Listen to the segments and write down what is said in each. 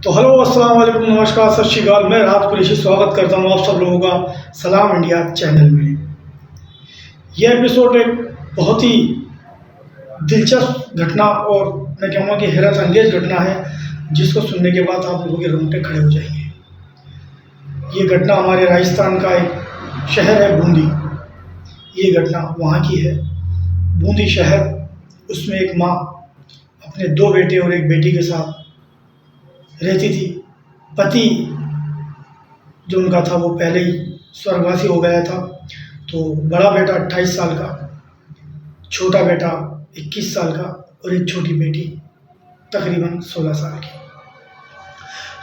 तो हेलो, अस्सलाम वालेकुम, नमस्कार, सत श्री अकाल। मैं राहत कुरैशी स्वागत करता हूँ आप सब लोगों का सलाम इंडिया चैनल में। यह एपिसोड एक बहुत ही दिलचस्प घटना और मैं कहूँगा कि हैरत अंगेज घटना है, जिसको सुनने के बाद आप लोगों के रोंगटे खड़े हो जाएंगे। ये घटना हमारे राजस्थान का एक शहर है बूंदी। ये घटना वहाँ की है, बूंदी शहर। उसमें एक माँ अपने दो बेटे और एक बेटी के साथ रहती थी। पति जो उनका था वो पहले ही स्वर्गवासी हो गया था। तो बड़ा बेटा 28 साल का, छोटा बेटा 21 साल का और एक छोटी बेटी तकरीबन 16 साल की।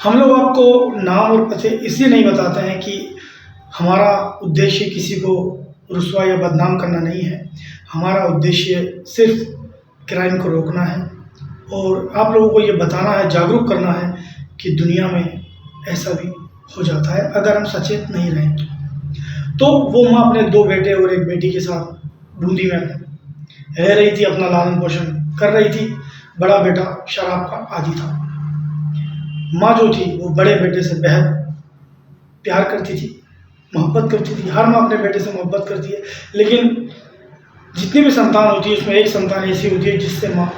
हम लोग आपको नाम और पते इसलिए नहीं बताते हैं कि हमारा उद्देश्य किसी को रुसवा या बदनाम करना नहीं है। हमारा उद्देश्य सिर्फ क्राइम को रोकना है और आप लोगों को ये बताना है, जागरूक करना है कि दुनिया में ऐसा भी हो जाता है अगर हम सचेत नहीं रहें तो वो माँ अपने दो बेटे और एक बेटी के साथ बूंदी में रह रही थी, अपना लालन पोषण कर रही थी। बड़ा बेटा शराब का आदी था। माँ जो थी वो बड़े बेटे से बेहद प्यार करती थी, मोहब्बत करती थी। हर माँ अपने बेटे से मोहब्बत करती है, लेकिन जितनी भी संतान होती है उसमें एक संतान ऐसी होती है जिससे माँ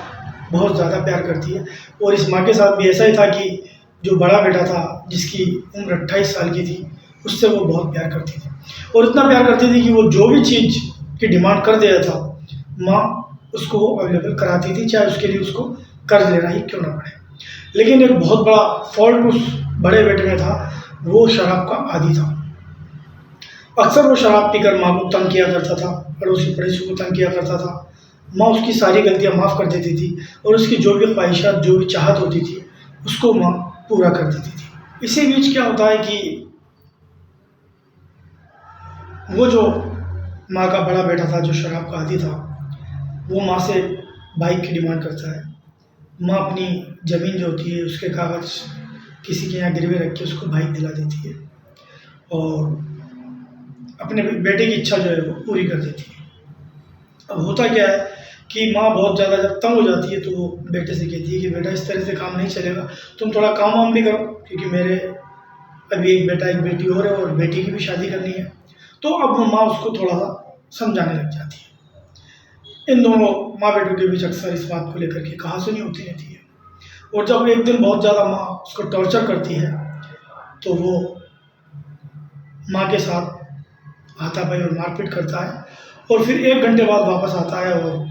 बहुत ज़्यादा प्यार करती है। और इस माँ के साथ भी ऐसा ही था कि जो बड़ा बेटा था, जिसकी उम्र 28 साल की थी, उससे वो बहुत प्यार करती थी। और इतना प्यार करती थी कि वो जो भी चीज़ की डिमांड कर दिया था, माँ उसको अवेलेबल कराती थी, चाहे उसके लिए उसको कर्ज लेना ही क्यों ना पड़े। लेकिन एक बहुत बड़ा फॉल्ट उस बड़े बेटे में था, वो शराब का आदी था। अक्सर वो शराब पीकर माँ को तंग किया करता था, पड़ोसी पड़ोसी को तंग किया करता था। माँ उसकी सारी गलतियाँ माफ़ कर देती थी और उसकी जो भी ख्वाहिशात, जो भी चाहत होती थी, उसको माँ पूरा कर देती थी। इसी बीच क्या होता है कि वो जो माँ का बड़ा बेटा था, जो शराब का आदी था, वो माँ से बाइक की डिमांड करता है। माँ अपनी ज़मीन जो होती है उसके कागज़ किसी के यहाँ गिरवे रख के उसको बाइक दिला देती है और अपने बेटे की इच्छा जो है वो पूरी कर देती है। अब होता क्या है कि माँ बहुत ज़्यादा जब तंग हो जाती है तो वो बेटे से कहती है कि बेटा इस तरह से काम नहीं चलेगा, तुम थोड़ा काम वाम भी करो, क्योंकि मेरे अभी एक बेटा एक बेटी और है और बेटी की भी शादी करनी है। तो अब वो माँ उसको थोड़ा सा समझाने लग जाती है। इन दोनों माँ बेटों के बीच अक्सर इस बात को लेकर के कहासुनी होती रहती है। और जब एक दिन बहुत ज़्यादा माँ उसको टॉर्चर करती है तो वो माँ के साथ हाथापाई और मारपीट करता है और फिर 1 घंटे बाद वापस आता है और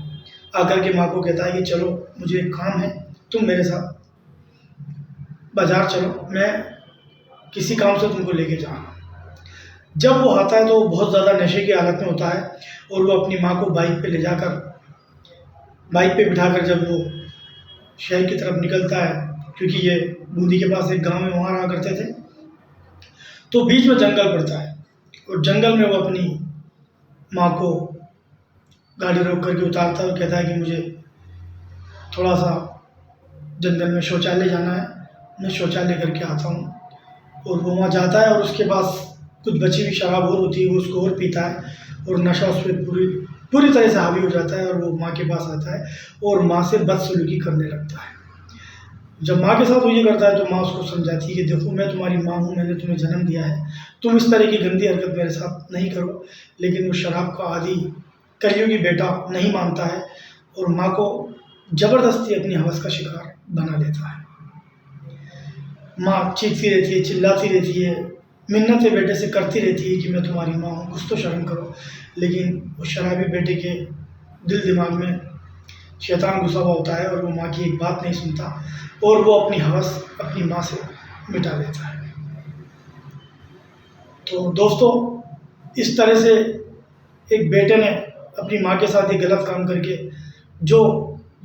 आकर के माँ को कहता है कि चलो मुझे एक काम है, तुम मेरे साथ बाजार चलो, मैं किसी काम से तुमको लेके जा रहा हूँ। जब वो आता है तो वो बहुत ज़्यादा नशे की हालत में होता है और वो अपनी माँ को बाइक पे ले जाकर, बाइक पे बिठाकर जब वो शहर की तरफ निकलता है, क्योंकि ये बूंदी के पास एक गांव है, वहाँ रहा करते थे, तो बीच में जंगल पड़ता है और जंगल में वो अपनी माँ को गाड़ी रोक करके उतारता है और कहता है कि मुझे थोड़ा सा जंगल में शौचालय जाना है, मैं शौचालय करके आता हूँ। और वो वहाँ जाता है और उसके पास कुछ बची हुई शराब और होती है, वो उसको और पीता है और नशा उस पर पूरी पूरी तरह से हावी हो जाता है और वो माँ के पास आता है और माँ से बदसलूकी करने लगता है। जब माँ के साथ वो ये करता है तो माँ उसको समझाती है कि देखो, मैं तुम्हारी माँ हूँ, मैंने तुम्हें जन्म दिया है, तुम इस तरह की गंदी हरकत मेरे साथ नहीं करो। लेकिन वो शराब का आदी कलयुगी बेटा नहीं मानता है और माँ को ज़बरदस्ती अपनी हवस का शिकार बना लेता है। माँ चीखती रहती है, चिल्लाती रहती है, मिन्नतें बेटे से करती रहती है कि मैं तुम्हारी माँ हूँ, कुछ तो शर्म करो। लेकिन वो शराबी बेटे के दिल दिमाग में शैतान घुसा हुआ होता है और वो माँ की एक बात नहीं सुनता और वो अपनी हवस अपनी माँ से मिटा देता है। तो दोस्तों, इस तरह से एक बेटे ने अपनी माँ के साथ ये गलत काम करके, जो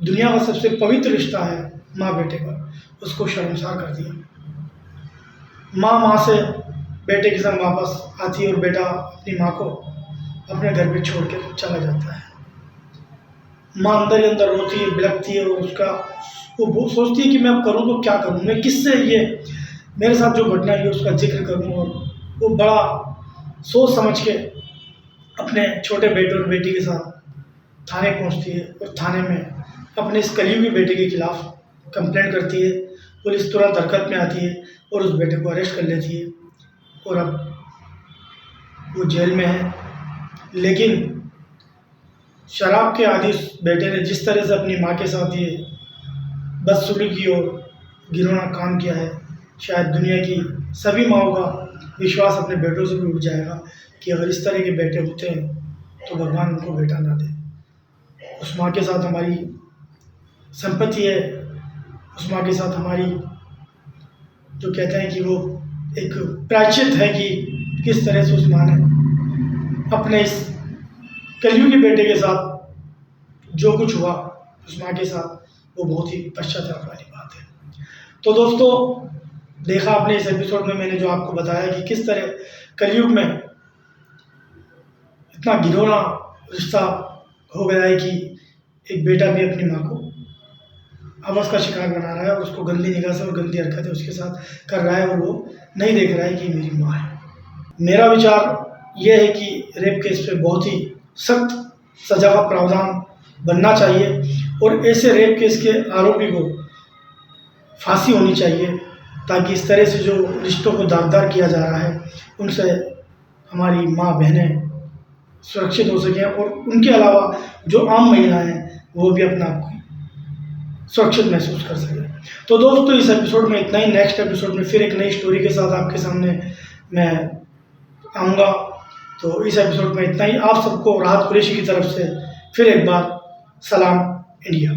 दुनिया का सबसे पवित्र रिश्ता है माँ बेटे का, उसको शर्मसार कर दिया। माँ से बेटे के संग वापस आती है और बेटा अपनी माँ को अपने घर पे छोड़ के चला जाता है। माँ अंदर ही अंदर रोती है, बिलखती है और वो सोचती है कि मैं अब करूँ तो क्या करूँ, मैं किससे ये मेरे साथ जो घटना हुई उसका जिक्र करूँ। और वो बड़ा सोच समझ के अपने छोटे बेटे और बेटी के साथ थाने पहुंचती है और थाने में अपने इस कलयुगी बेटे के खिलाफ कंप्लेंट करती है पुलिस तुरंत हरकत में आती है और उस बेटे को अरेस्ट कर लेती है और अब वो जेल में है। लेकिन शराब के आदी उस बेटे ने जिस तरह से अपनी माँ के साथ ये बदसलूकी और घिनौना काम किया है, शायद दुनिया की सभी माँओं का विश्वास अपने बेटों से भी उठ जाएगा कि अगर इस तरह के बेटे होते हैं तो भगवान उनको बेटा ना दे। उस माँ के साथ हमारी संपत्ति है, उस माँ के साथ हमारी जो कहते हैं कि वो एक प्रायश्चित है कि किस तरह से उस माँ ने अपने इस कलयुगी बेटे के साथ जो कुछ हुआ उस माँ के साथ, वो बहुत ही पश्चाताप वाली बात है। तो दोस्तों, देखा आपने इस एपिसोड में मैंने जो आपको बताया कि किस तरह कलयुग में इतना घिनौना रिश्ता हो गया है कि एक बेटा भी अपनी माँ को हवस का शिकार बना रहा है और उसको गंदी निगाह से और गंदी हरकतें उसके साथ कर रहा है और वो नहीं देख रहा है कि मेरी माँ है। मेरा विचार यह है कि रेप केस पे बहुत ही सख्त सजा का प्रावधान बनना चाहिए और ऐसे रेप केस के आरोपी को फांसी होनी चाहिए, ताकि इस तरह से जो रिश्तों को दागदार किया जा रहा है उनसे हमारी माँ बहनें सुरक्षित हो सकें और उनके अलावा जो आम महिलाएं हैं वो भी अपने आप को सुरक्षित महसूस कर सकें। तो दोस्तों, इस एपिसोड में इतना ही। नेक्स्ट एपिसोड में फिर एक नई स्टोरी के साथ आपके सामने मैं आऊँगा। तो इस एपिसोड में इतना ही। आप सबको राहत कुरैशी की तरफ से फिर एक बार सलाम इंडिया।